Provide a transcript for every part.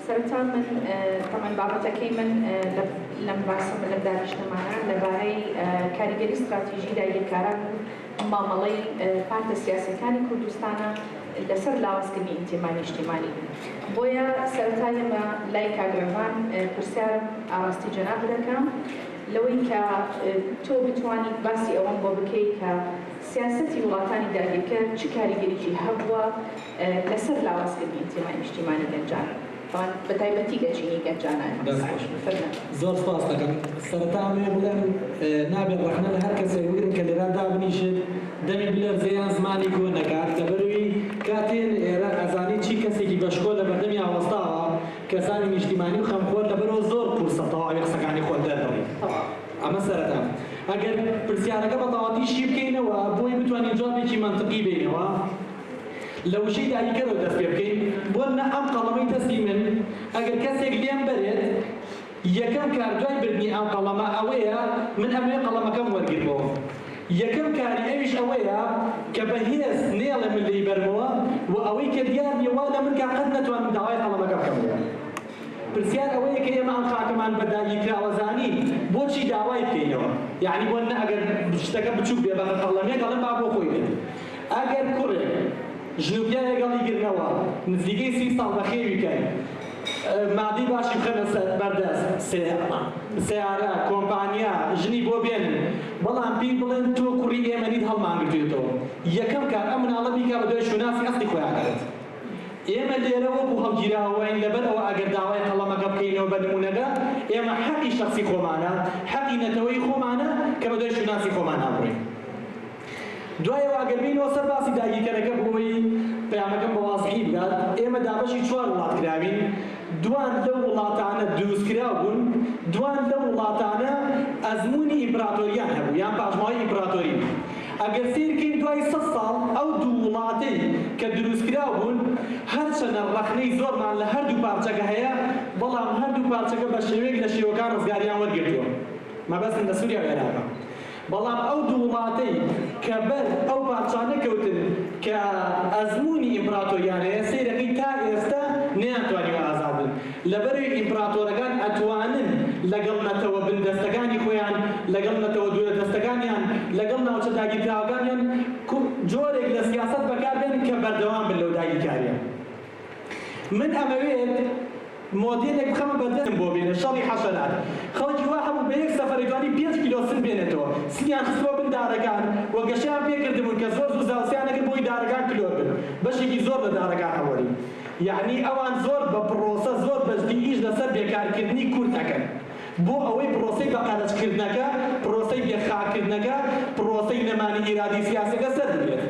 سرتا من طبعا بابەتەکەی من لەم باسم لەم دانیشتمانە لەبارەی کاریگەری استراتیژی داگیرکاران و مامەڵەی پارتە سیاسەکانی کوردستانە لەسەر لاوازکردنی ئینتیمانی نیشتیمانی. بۆیە سەرەتا ئێمە لای کاگرەوان پرسیارم ئاراستی جەناب دەکەم لەوەی کە تۆ بتوانیت باسی ئەوەم بۆ بکەی کە سیاسەتی وڵاتانی داگیرکار چ کاریگەریی هەبووە لەسەر لاوازکردنی ئینتیمانی نیشتیمانی گەنجان. بەتایبەتی گەنجینی گەنجانە. زۆر سپاس دەکەم. سەرەتا ئەمێ بڵێم نابێت ڕەحنە لە هەر کەسێک بگرن کە لێرە دابنیشت دەمی بلێر زەیان زمانی کۆ نەکات لەبەروی کاتێن ئێرە ئەزانی چی کەسێکی بەشکۆ لە بەردەمی هاوڵستاوە کەسانی نیشتیمانی و خەمخۆر لەبەرەوە زۆر قورسەتەوە ئەوێ قسەکانی خۆت دەردەڕی. ئەمە سەرەتا. ئەگەر پرسیارەکە بەتەواوەتی شی بکەینەوە بۆی بتوانین جوابێکی مەنتیقی بینەوە لە وشەی داریکەرەوە دەست پێ بکەین بۆ نە ئەم قەڵەمەی دەستی من ئەگەر کەسێک لێم بەرێت یەکەم کار دوای بردنی ئەم قەڵەمە ئەوەیە من ئەمێ قەڵەمەکەم وەرگرمەوە. یەکەم کاری ئەویش ئەوەیە کە بەهێز نێڵە من لێی بەرمەوە و ئەوەی کە دیار نیوە لە من کە قەت نەتوانم داوای قەڵەمەکە بکەمەوە. پرسیار ئەوەیە کە ئێمە ئەم خاکەمان بە داگیرکراوە زانین بۆچی داوای بکەینەوە. یعنی بۆ نە ئەگەر شتەکە بچووک بێ بە قەڵەمێک ئەڵێم با بۆ خۆی بێت. ئەگەر کوڕێک ژنوبیان لەگەڵی گرنەوە نزیکەی 30 ساڵ بەخێوی بکەن مادی باشی بخەنە بەردەست سیارە کۆمپانیا ژنی بۆ بێنن بەڵام پێی بڵێن تۆ کوڕی ئێمە نیت هەڵمانگرتوێتەوە یەکەم کار ئەم مناڵە بیکا بە دوای شوناسی ئەستی خۆیانکرێت. ئێمە لێرە وەکو هەڵگیراوەین لەبەرەوە ئەگەر داوای قەڵەمەکە بکەینەوە بە نمونەگە ئێمە حەقی شەخسی خۆمانە حەقی نەتەوەی خۆمانە کە بە دوای شوناسی خۆمان نابڕین. دوایەوە ئەگەر بینەوە سەر باسی داگیرکەرەکە بۆی پەیامەکەم بە وازحی بگات ئێمە دابەشی 4 وڵات کراوین دوان لەو وڵاتانە دروستکرا بوون دوان لەو وڵاتانە ئەزمموی ئیمپراتۆریان هەبوو یان پاژماوەی ئیمپراتۆری. ئەگەر سیرکەین دوای 100 ساڵ ئەو دوو وڵاتەی کە دروستکرا بوون هەرچەنە ڕەخنەی زۆرمان لە هەردوو پارچەکە هەیە بەڵام هەردوو پارچەکە بە شێوەیەک لە شێوەکان ڕزگاریان وەرگرتووە مەبەستن لە سووریا و عێراقە. بەڵام ئەو دوو وڵاتەی کە بەر ئەو پارچانە کەوتن کە ئەزمموی ئیمپراتۆریانەیە سەیرەکەی تا ئێستا نەیانتوانیوە ئازاد بن لەبەروی ئیمپراتۆرەکان ئەتوانن لەگەڵ نەتەوە بندەستەکانی خۆیان لەگەڵ نەتەوە دوورە دەستەکانیان لەگەڵ ناوچە داگیرکراوەکانیان جۆرێک لە سیاسەت بەکاربێن کە بەردەوام بن لەو داگیرکاریە. من ئەمەوێت مۆدێلێک بخەمە بەردەستم بۆ بێنە شەڕی حەشەرات خەڵکی وا هەبوو بە یەک سەفەرێک دوانی 5 کیلۆ سن بێنێتەوە سنیان خستەوە بن دارەکان و گەشیان پێکردبوون کە زۆر زاوسیانەکرد بۆی دارەکان کلۆ بن بەشێکی زۆر لە دارەکان هەوەری. یعنی ئەوان زۆر بە پرۆسە زۆر بەجدی ئیش لەسەر بێکارکردنی کورد دەکەن بۆ ئەوەی پرۆسەی بەقەرەجکردنەکە پرۆسەی بێخاکردنەکە پرۆسەی نەمانی ئیرادی سیاسەکە سەر بێت.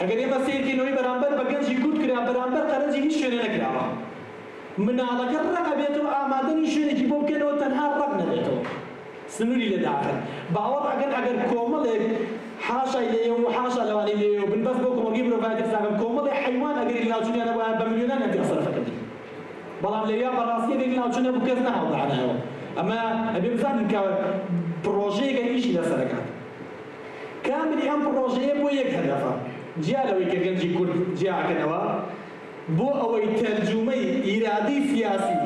ئەگەر ئێمە سیرکردنەوەی بەرامبەر بە گەنجی کورد کرا بەرامبەر قەرەجی هیچ شوێنە نەکراوە مناڵەکە ڕەقە بێتەوە ئامادەنی شوێنێکی بۆ بکەنەوە تەنها ڕەق نەبێتەوە سنووری لەداخن باوەڕ ئەگەر کۆمەڵێک حاشای لێیە و حاشا لەوانی لێیە و بنبەست بۆ کۆمەڵگی مرۆڤایەتی ساکەم کۆمەڵی حیوان ئەگەری ناوچوونیانە وایە بە ملیۆنان نەبێ سەرفەکەدی بەڵام لەویا بەڕاستی ئەگەری ناوچوونە بوو کەس نەهەڵدانایەوە. ئەمە ئەبێ بزانین کە پرۆژەیەکە ئیشی لەسەرەکات کاملی ئەم پرۆژەیە بۆ یەک هەدەفە جیا لەوەی کە گەنجی کورد جیاکەنەوە بۆ ئەوەی تەرجومەی ئیرادی سیاسی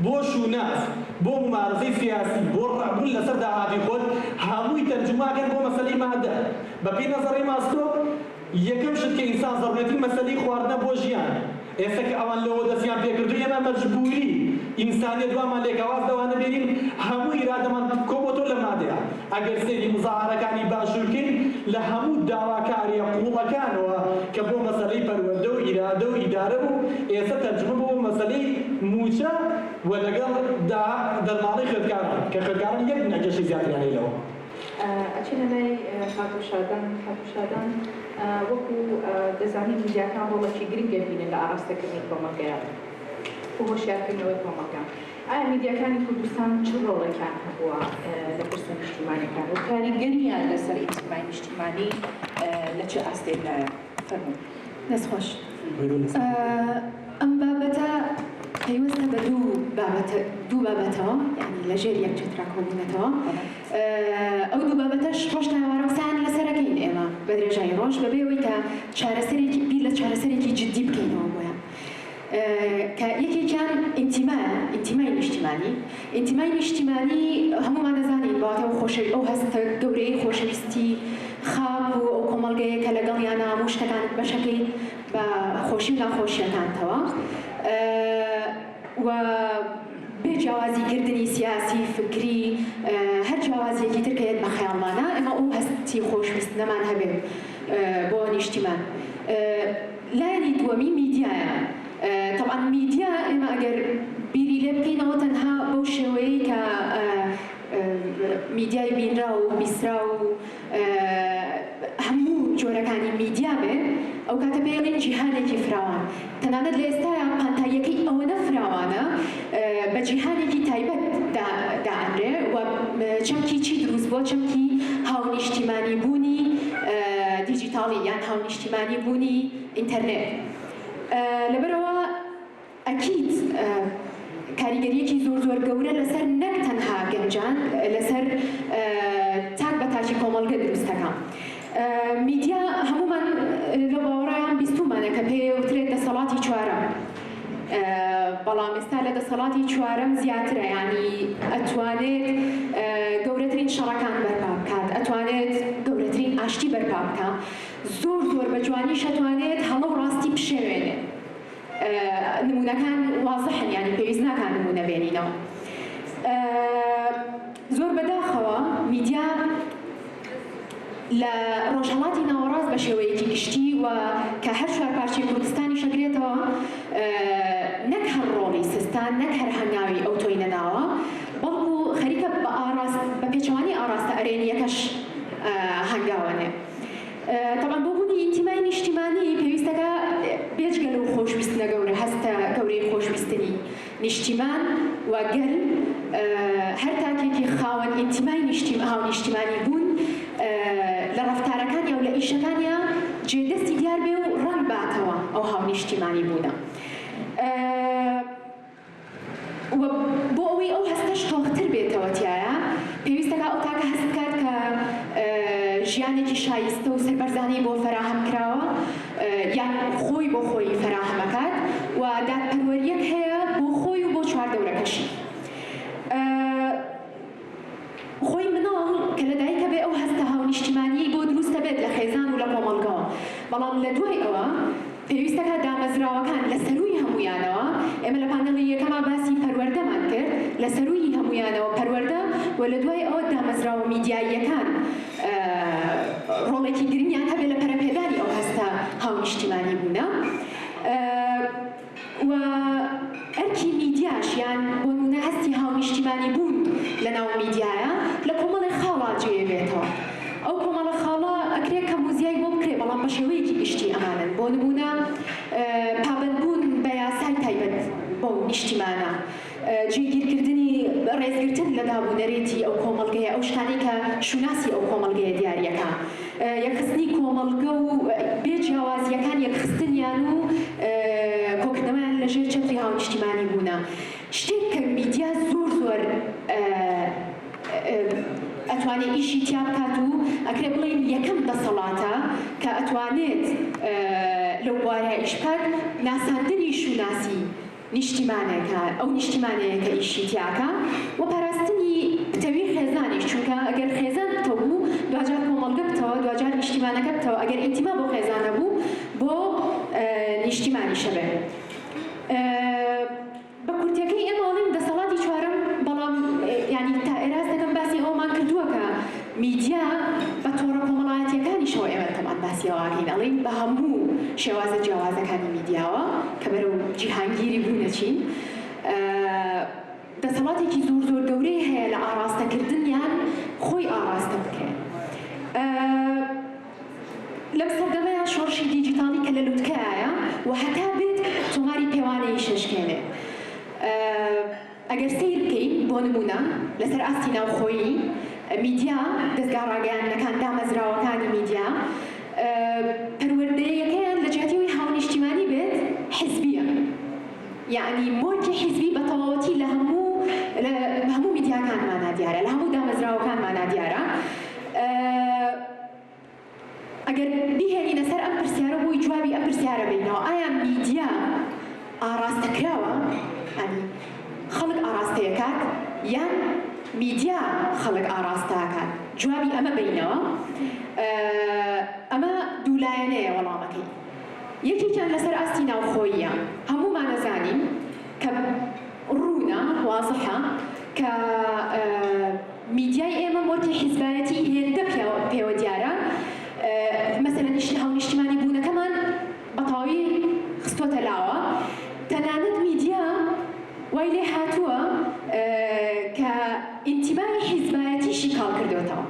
بۆ شوناس بۆ ممارزەی سیاسی بۆ ڕابوون لەسەر داهاتی خۆت هەمووی تەرجوماکەن بۆ مەسەلەی مادە بە پێی نەزەڕی ماستۆ یەکەم شت کە ئینسان زەڕێتی مەسەلەی خواردنە بۆ ژیان ئێستا کە ئەوان لەوە دەستیان پێکردو ئێمە مەجبوری ئینسانیەت وامان لێکەواز دەوانە بێنین هەموو ئیرادەمان کۆبۆتۆ لە مادەیە. ئەگەر سێری مزاحەرەکانی باشوورکەین لە هەموو داواکاریە قوڵەکانەوە کە بۆ مەسەلەی پەروەردە و ئیرادە و ئیدارە بوو ئێستا تەرجمە بۆ مەسەلەی موچە و لەگەڵ دەرماڵی خوێندکاران کە خوێندکاران یەک نەجەشی زیاتریان لەوە. ئەچینە لای خاتوشادان وەکو دەزانین میدیاکان ڕۆڵێکی گرنگە بینن لە ئاراستەکردنی کۆمەلگەیان و هۆشیارکردنەوەی کۆمەلگان. ئایا میدیاکانی کوردستان چ ڕۆڵێکیان هەبووە لە پرسە نیشتیمانیەکان و کاریگەریان لەسەر ئینتیمای نیشتیمانی لە چه ئاستێکدایە؟ فەرمووی. دەستخۆش. ئەم بابەتە پەیوەستە بە دوو بابەتەوە یعنی لەژێر یەک چترا کۆبوونەتەوە. ئەو دوو بابەتەش ڕۆژتا هاوارەقسەیان لەسەرەکەین ئێمە بە درێژایی ڕۆژ بەبێ ئەوەی کە چارەسەرێکی بیر لە چارەسەرێکی جددی بکەینەوە بۆیان کە یەکێکیان ئینتیما انتمای نیشتیمانی هەمومان دەزانین باتەوە خۆشەوی ئەو هەستە گەورەی خۆشەویستی خاک و ئەو کۆمەڵگەیە کە لەگەڵیان هەموو شتەکانت بەشەکەی بە خۆشی و ناخۆشیەکانتەوە و بێ جیاوازیکردنی سیاسی فکری هەر جیاوازیەکی تر کە هێت بە خەیاڵمانە ئێمە ئەو هەستی خۆشویستنەمان هەبێت بۆ نیشتیمان. لایەنی دووەمی میدیایە. طبعا میدیا ئێمە ئەگەر بیری لێ بکەینەوە تەنها بەو شێوەیەی کە میدیای بینرا و بیسرا و هەموو جۆرەکانی میدیا بێ ئەو کاتە پێڵێن جیهانێکی فراوان. تەنانەت لە ئێستاە پانتاییەکەی ئەوەنە فراوانە بە جیهانێکی تایبەت دائەنرێ و چەمکی چی دروست بۆ چەمکی هاونیشتیمانی بوونی دیجیتاڵی یان هاونیشتیمانی بوونی ئینتەرنێت. لەبەرەوە ئەکید کاریگەریەکی زۆر گەورە لەسەر نەک تەنها گەنجان لەسەر تاک بە تاکی کۆمەڵگە دروستەکە. میدیا هەمومان لە باوەڕایان بیستومانە کە پێوترێت دەسەڵاتی چوارەم، بەڵام ئێستا لە دەسەڵاتی چوارەم زیاترە، ینی ئەتوانێت گەورەترین شەڕەکان بەرپا بکات، ئەتوانێت گەورەترین ئاشتی بەرپا بکات، زۆر بە جوانیش ئەتوانێت هەڵە و ڕاستی بشێوێنێت. نمونەکان وازحن، ینی پێویست ناکات نمونە بێنینەوە. زۆر بەداخەوە میدیا لە ڕۆژهەڵاتی ناوەڕاست بە شێوەیەکی گشتی و کە هەر چوارپارچەی کوردستانی شەگرێتەوە نەک هەر ڕۆڵی سستان نەک هەر هەنگاوی ئەو تۆی نەداوە، بەڵکو خەریکە بە پێچەوانی ئاڕاستە ئەرێنیەکەش هەنگاوانێ. طبعا بۆ بوونی ئینتیمای نیشتیمانی پێویستەکە بێجگە لەو خۆشویستنە گەورە هەستە گەورەی خۆشویستنی نیشتیمان و گەل هەر تاکێکی خاوەن ئینتیمای هاونیشتیمانی بوون لە ڕەفتارەکانی و لە ئیشەکانیان جێدەستی دیار بێ و ڕەنگ باتەوە ئەو هاونیشتیمانی بوونە. و بۆ ئەوەی ئەو هەستەش تۆختر بێتەوە تایە پێویستەکە ئەو تاکە هەست بکات کە ژیانێکی شایستە و سەربەرزانەی بۆ فراهم کراوە یان خۆی بۆ خۆی فراهمەکات و دادپەروەریەک هەیە بۆ خۆی و بۆ چوار دەورەکەشی. خۆی مناڵ کە لەدایکە بێ ئەو هەستە هاونیشتیمانی بۆ دروستە بێت لە خێزان و لە کۆمەڵگەوە، بەڵام لە دوای ئەوە پێویستەکە دامەزراوەکان لە سەرووی هەمویانەوە، ئێمە لە پانەڵی یەکەما باسی پەروەردەمان کرد، لە سەرووی هەمویانەوە پەروەردە و لە دوای ئەوە دامەزراوە میدیاییەکان ڕۆڵێکی گرنگیان هەبێت لە پەرەپێدانی ئەو هەستە هاونیشتیمانی بوونە. و ئەرکی میدیاش یان بۆ نمونە هەستی هاونیشتیمانی بوون لە ناو میدیایە لە کۆمەڵی خاڵا جێبێتەوە. ئەو کۆمەڵە خاڵا ئەکرێت کە موزیای بۆ بکرێت، بەڵام بە شێوەیەکی گشتی ئەمانن. بۆ نمونە پابندبوون بە یاسای تایبەت بۆ نیشتیمانە، جێگیرکردنی ڕێزگرتن لە دابوونەرێتی ئەو کۆمەڵگەیە، ئەو شتانی کە شوناسی ئەو کۆمەڵگەیە دیاریەکە، یەکخستنی کۆمەڵگە و بێجیاوازیەکان یەکخستنیان و کۆکردنەوەیان لەژێر چەتری هاونیشتیمانی بوونە. شتێک کە میدیا زۆر ئەتوانێت ئیشی تیا بکات و ئەکرێ بڵێن یەکەم دەسەڵاتە کە ئەتوانێت لەو بوارە ئیش بکات ناساندنی شوناسی نیشتیمانەکە، ئەو نیشتیمانەیە کە ئیشی تیاکە و پاراستنی پتەوی خێزانیش، چونکە ئەگەر خێزان بتەوە بوو دوجار کۆمەڵگە بتەوە، دوجار نیشتیمانەکە بتەوە، ئەگەر ئینتیما بۆ خێزانە بوو بۆ نیشتیمانیشە بێ. بە کورتەکەی ئێمە ئەڵێن دەسەڵاتی چوارەم، بەڵام ینی تا ئێراز دەکەم باسی ئەومان کردووە کە میدیا بە تۆڕە کۆمەڵایەتیەکانیشەوە ئێمە تەمان باسی ئەوەکەین، ئەڵێن بە هەموو شێوازە جیاوازەکانی میدیاوە کە بەرەو جیهانگیری بوونەچین دەسەڵاتێکی زۆر گەورەی هەیە لە ئاراستەکردنیان خۆی ئاراستە بکرێن. لەم سەردەمەیە شۆڕشی دیجیتاڵی کە لە لووتکەیە و هەتا بێت تۆماری پێوانەی شەشکێنێ. ئەگەر سیر بکەین بۆ نمونە لەسەر ئاستی ناوخۆیی میدیا، دەستگا ڕاگەیاندنەکان دامەزراوەکانی میدیا پەروەردەیەکەیان لە جیهەتیەوەی هاونیشتیمانی بێت حیزبیە، یعنی مۆرکی حیزبی بە تەواوەتی لە هەموو میدیاکانمانە دیارە، لە هەموو دامەزراوەکانمانە دیارە. ئەگەر بیهێنینە سەر ئەم پرسیارە بۆی جوابی ئەم پرسیارە بینەوە، ئایا میدیا ئاراستەکراوە؟ خەڵک ئاراستەیەکات یان میدیا خەڵک ئاراستاکان جوابی ئەمە بینەوە ئەمە دوولایەنەیە وەڵامەکەی یەکێکیان لەسەر ئاستی ناوخۆییە هەموومان نەزانین کە ڕوونە وازحە کە میدیای ئێمە مۆرتی حیزبایەتی هێندە پێوە دیارە مەسەلەن هەڵنیشتیمانی بوونەکەمان بەتەواوی خستۆتە لاوە تەنانەت میدیا وای لێ هاتووە کە ئینتیمای حیزبایەتیشی کاڵ کردوێتەوە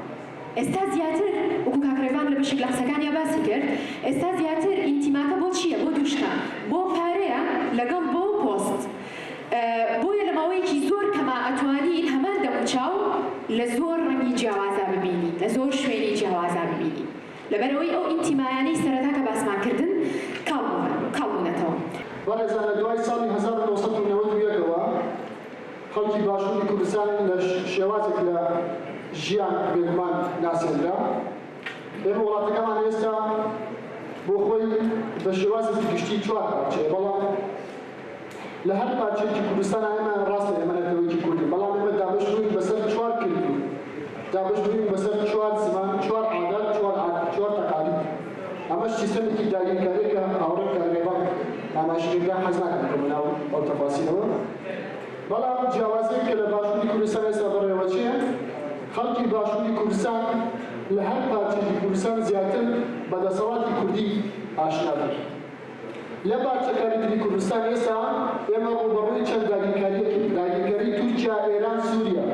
ئێستا زیاتر وەکو کاکرێوان لە بەشێک لە قسەکانیا باسی کرد ئێستا زیاتر ئینتیماکە بۆ چییە بۆ دووشکە بۆ پارەیە لەگەڵ بۆ پۆست بۆیە لە ماوەیەکی زۆر کەما ئەتوانین هەمان دەموچاو لە زۆر ڕەنگی جیاوازا ببینی لە زۆر شوێنی جیاوازا ببینی لەبەرەوەی ئەو ئینتیمایانەی سەرەتا کە باسمان کردن کاڵبوونەتەوە بەڕێزان لە دوای ساڵی 1991ەوە خەڵکی باشووری کوردستان لە شێوازێک لە ژیان بێگومان ناسێنرا ئێمە وڵاتەکەمان ئێستا بۆ خۆی بە شێوازێکی گشتی چوار پارچەیە بەڵام لە هەر پارچەیەکی کوردستانە ئێمە ڕاستە ئێمە نەتەوەیەکی کوردی بەڵام ئێمە دابەشبووین بەسەر چوار کلتور دابەشبووین بەسەر چوار زمان چوار عادات چوار تەقالید ئەمەش سیستەمێکی داگیرکاریەکە هاوڕێم کارگەبان ئاماژەکەیان حەز ناکەن کە بەناو ئەو تەفاسیلەوە بەڵام جیاوازەیە کە لە باشووری کوردستان ئێستا بەڕێوە چییە خەڵکی باشووری کوردستان لە هەر پارچەیەکی کوردستان زیاتر بەدەسەڵاتی کوردی ئاشنا بن لە پارچەکاری تری کوردستان ئێستا ئێمە ڕوبەڕووی چەند داگیرکاری تورکیا ئێران سووریا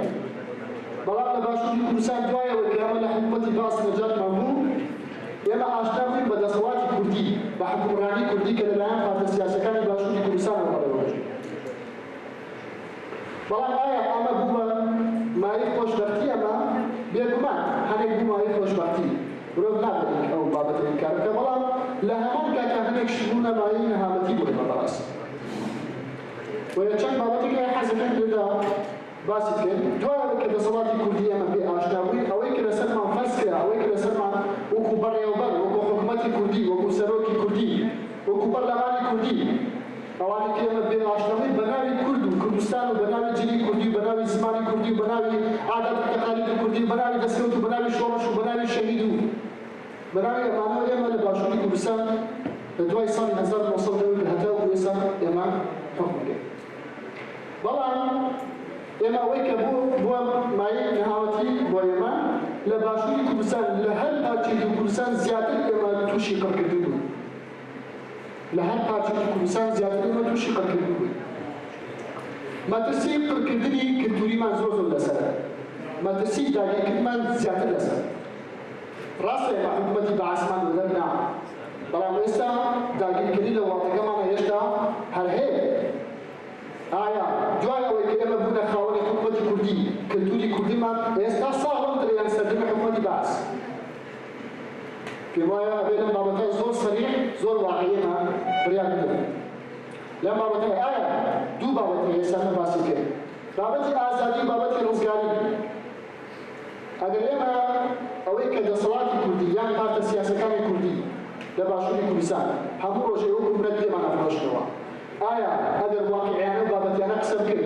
بەڵام لە باشووری کوردستان دوایەوە کە ئێمە لە حکومەتی باس نەجاتمان بوو ئێمە ئاشنا بووین بە دەسەڵاتی کوردی بە حکومڕانی کوردی کە لەلایەن پارتە سیاسەکانی باشووری کوردستانەوە بەڕێوە بەڵام ئایا ئەمە بووە مایەی خۆشبەختی ئەمە بێگومان هەنێک بوو مایەی خۆشبەختی مرۆڤ نابێت ئەو بابەتە ئینکارەکە بەڵام لە هەمان کاتە هەنێکش بوو نەمایی نەهامەتی بوو لەمە بەڕاست وە چەند بابەتێک حەزەکەم لێدا باسی کرد دوایەوە کە دەسەڵاتی کوردی ئێمە بێ ئاشنا بووین ئەوەی کە لەسەرمان فەرز کرا ئەوەی کە لەسەرمان وەکو بەڕێوەبەر وەکو حکومەتی کوردی وەکو سەرۆکی کوردی وەکو پەرلەمانی کوردی ئەوانی کە ئێمە بێ ئاشنا بووین بە ناوی کورد و کوردستان و بە ناوی جلی کوردی و بە ناوی زمانی کوردی و بە ناوی عادات و تەقالیدی کوردی و بە ناوی دەستکەوت و بە ناوی شۆڕش و بە ناوی شەهید و بە ناوی ئەمانەوە ئێمە لە باشووری کوردستان لە دوای ساڵی 1990 هەتا و ئێستا ئێمە حکم دەکەین بەڵام ئێمە ئەوەی کە بووە مایەی نەهاوەتی بۆ ئێمە لە باشووری کوردستان لە هەر پارچەیەکی کوردستان زیاتر ئێمە تووشی قڕکردن بووین لە هەر پارچەیەکی کوردستان زیاتر ئێمە تووشی قڕکردن بووین مەترسی قڕکردنی کلتوریمان زۆر لەسەرە مەترسی داگیرکردنمان زیاتر لەسەر ڕاستە ئێمە حکومەتی بە ئاسمان وەدەرنا بەڵام ئێستا داگیرکردنی لە وڵاتەکەمانە هێشتا هەر هەیە ئایا دوای ئەوەی کە ئێمە بوونە خاوەنی حکومەتی کوردی کلتوری کوردیمان ئێستا ساڵم دەریان سەردەمی حکومەتی باس پێم وایە ئەبێ لەم بابەتە زۆر سەریع زۆر واقعیەمە بڕیار بدەین لەم بابەتە ئایا دوو بابەتە ئێستا باسی کرد بابەتی ئازادی و بابەتی ڕزگاری ئەگەر ئێمە ئەوەی کە دەسەڵاتی کوردی یان پارتە سیاسەکانی کوردی لە باشووری کوردستان هەموو ڕۆژێ وەکو منەت پێمان ئەفرۆشتەوە ئایا ئەگەر واقعیانە بابەتیانە قسە بکەین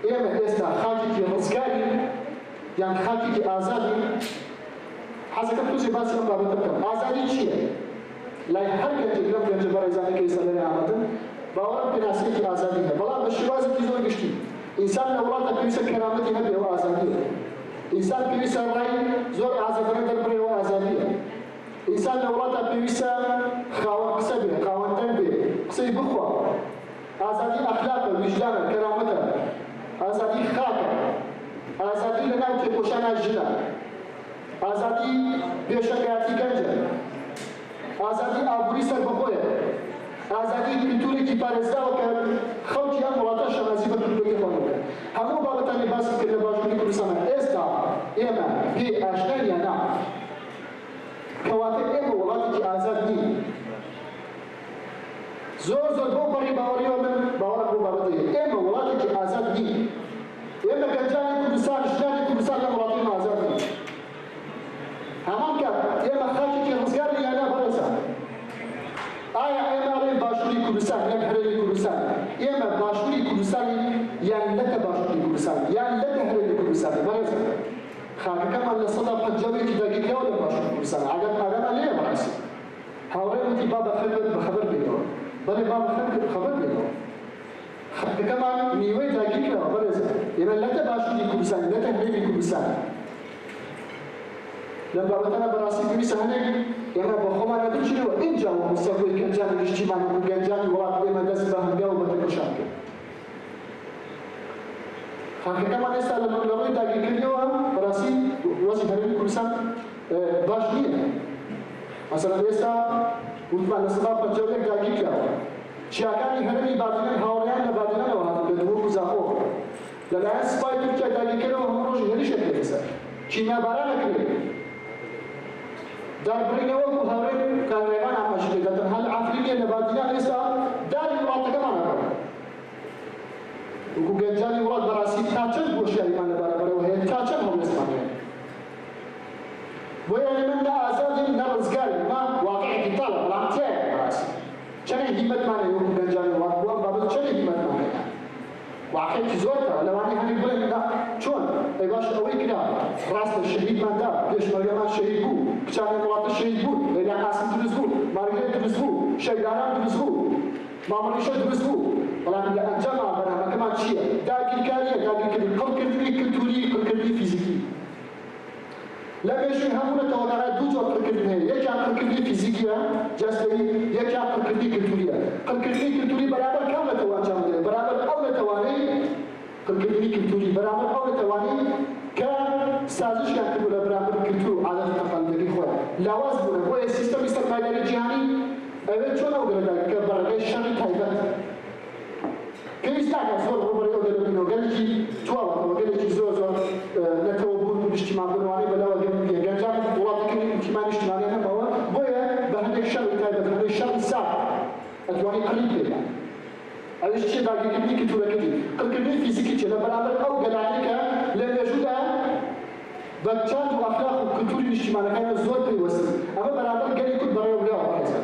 ئێمە ئێستا خاکێکی ڕزگاری یان خاکێکی ئازادی حەزەکەم تووشی باسی ئەم بابەتە بکەم ئازادی چییە؟ لای هەر گەنجێک لەم گەنجە بەڕێزانەی کە ئێستا لەرێ ئامادەن باوەڕم پێناسەیەکی ئازادی هەیە بەڵام بە شێوازێکی زۆر گشتی ئینسان لە وڵاتە پێویستە کەرامەتی هەبێ ئەوە ئازادیە ئینسان پێویستە ڕای زۆر ئازادانە دەربڕێەوە ئازادیە ئینسان لە وڵاتە پێویستە خاوەن قسە بێ خاوەندەن بێ قسەی بخوا ئازادی ئەخلاقە ویجدانە کەرامەتە ئازادی خاکە ئازادی لە ناو تێکۆشانە ژنە ئازادی پێشەنگاتی گەنجە ئازادی ئابووری سەربەخۆیە ئازادی کلتورێکی پارێزراوە کە خەڵکی ئەم وڵاتە شەناسی بە کلتوری خۆی بکەن هەموو بابەتانی باسی کرد لە باشووری کوردستانە ئێستا ئێمە پێی ئاشناین یان نا کەواتە ئێمە وڵاتێکی ئازاد نین زۆر بۆ بەڕێ باوەڕیەوە من باوەڕم بۆ بابەتەیە ئێمە وڵاتێکی ئازاد نین ئێمە گەنجانی کوردستان ژنانی کوردستان لە وڵاتێکی ئازاد نین هەمان کات ئێمە خاکێکی ڕزگارین یان نا بەڕێزە ئایا ئێمە ئەڵێن باشووری کوردستان یان هەرێمی کوردستان ئێمە باشووری کوردستانی یان لەتە باشووری کوردستان یان لەتە هەرێمی خاكەکەمان لە سەدا پەنجاوێکی داگیرکراوە لە باشووری کوردستان ئاگامان لێیە بەڕاستی هاوڕێم وتی با بەخەبەر بێنەوە بەڵێ با بەخەبەر بێنەوە خاکەکەمان میوەی داگیرکراوە بەڕێزە ئێمە لەتە باشووری کوردستان لەتە هەرێمی کوردستان لەم بابەتانە بەڕاستی پێویستە هەنێک ئێمە بە خۆمان نەبچینەوە ئینجا و مستەقبڵی گەنجانی گشتیمان و گەنجانی وڵات ئێمە دەست بە هەنگاو و بەتەکەشان کرد خاکەکەمان ئێستا لە ڕۆی داگیرکردنەوە بەڕاستی وەزی هەرێمی کوردستان باش نییە مەسەڵەن ئێستا وتمان لە سەدا پەنجاوێک داگیرکراوە چیاکانی هەرێمی بادینەن هاوڕێیان لە بادینەنەوە هاتن لە دووە وزاخۆ لەلایەن سوپای تورکیا داگیرکردنەوە هەموو ڕۆژی هێرشێک پێ سەر کیمیاباران نەکرێت داربڕینەوە بوو هاوڕێن کارڕێوان ئاماژە دەدەن هەل ئافریقیە لە بادینان ئێستا داری وڵاتەکەمان هەبن وەکو گەنجانی وڵات بەڕاستی تا چەند بۆشیاریمان لە بەرەبەرەوە هەیە تا چەند هەوڵێستمان هەیە بۆیە ئێمە نە ئازادین نە ڕزگارین ما واقعێکی تاڵە بەڵام تێیە بەڕاستی چەندێک هیمەتمان هەیە وەکو گەنجانی وڵات بووە بابەت چەندێک هیمەتمان هەیە واقعێکی زۆرتەوە لەوانەیە هەندێک بڵێن چۆن ئەی باش ئەوەی کرا ڕاستە شەهیدماندا پێشمەرگەمان شەهید بوو کچانی وڵاتە شەهید بوون لەیلا قاسم دروست بوو مارگرێت دروست بوو شەیداران دروست بوو مامەڵیشە دروست بوو بەڵام لە ئەنجاما بەرنامەکەمان چییە؟ داگیرکاریە داگیرکردن قڕکردنی کلتوری قڕکردنی فیزیکی لە مێژووی هەموونەتەوە لەڕای دوو جۆر قڕکردن هەیە یەکیان قڕکردنی فیزیکیە جەستەوی یەکیان قڕکردنی کلتوریە قڕکردنی کلتوری بەرامبەر کام لەتەوە ئەنجام دەدرێت بەرامبەر ئەو نەتەوانەی قڕکردنی کلتوری بەرامبەر ئەو نەتەوانەی کە سازشیان کردووە لە بەرامبەر کلتور و عادەت و تەقالیدەکەی خۆیان لاواز بوونە بۆیە سیستەمی سەرمایه‌داری جیهانی ئەوێت چۆن ئەو گەلەداری کە بەڕێگەی شەڕی تایبەت پێویست ناکات زۆر ڕوبەڕێ ئەو دەرەبینەوە گەلێکی تواوەتەوە گەلێکی زۆر نەتەوە بوون و نیشتیمان بنوانەی بەلاوە گەلێکی گەنجان وڵاتەکەی نیشتیمان نیشتیمانیان نەبەوە بۆیە بە هەندێک شەڕی تایبەت هەندێک شەڕی ساغ ئەتوانی قڕی بێنە ئەوش چیە داگیرکردنی کلتورەکەی قڕکردنی فیزیکی چیە لە بەرامبەر ئەو گەلانەی کە لە مێژوودا بە چاند و ئەخلاق و کلتوری نیشتیمانەکانە زۆر پەیوەستن ئەمە بەرامبەر گەلی کورد بەڕێوەبرێەوە بەڕێزە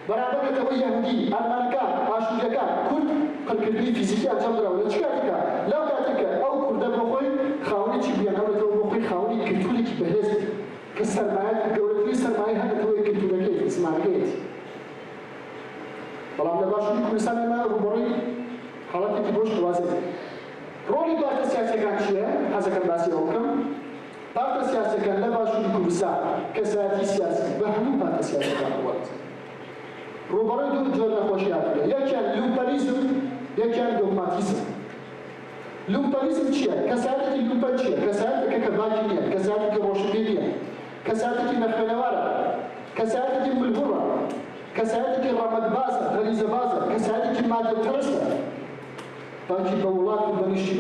بەرامبەر نەتەوەی یەهودی ئەڵمانەکان ئاشوریەکان کورد قڕکردنی فیزیکی ئەنجام درراوە لە چ کاتێکە لەو کاتێکە ئەو کوردە بۆ خۆی خاوەنێکی بیانەوەتەوە بۆ خۆی خاوەنی کلتورێکی بەهێز کە سەرمایە گەورەترین سەرمایە هەنێتەوەی کلتورەکەی زمانەکەیەتی بەڵام لە باشووری کوردستان ئێمە ڕوبەڕووی حاڵەتێکی بۆ شوازێت ڕۆڵی پارتە سیاسیەکان چییە؟ حەزەکەم باسی ئەوە بکەم پارتە سیاسیەکان لە باشووری کوردستان کەسایەتی سیاسی بە هەموو پارتە سیاسیەکان وڵات ڕوبەڕووی دوو جۆر نەخۆشی هاتووە یەکیان لومپەنیزم یەکیان دۆگماتیزم لومپەنیزم چییە؟ کەسایەتێکی لومپەن چییە؟ کەسایەتێکە کە باکی نییە کەسایەتێکی ڕۆشنبیر نییە کەسایەتێکی نەخوێنەوارە کەسایەتێکی ملهوڕە کەسایەتێکی ڕەمەدبازە غەریزەبازە کەسایەتێکی مادەپەرستە باکی بە وڵات و بە نیشتیمان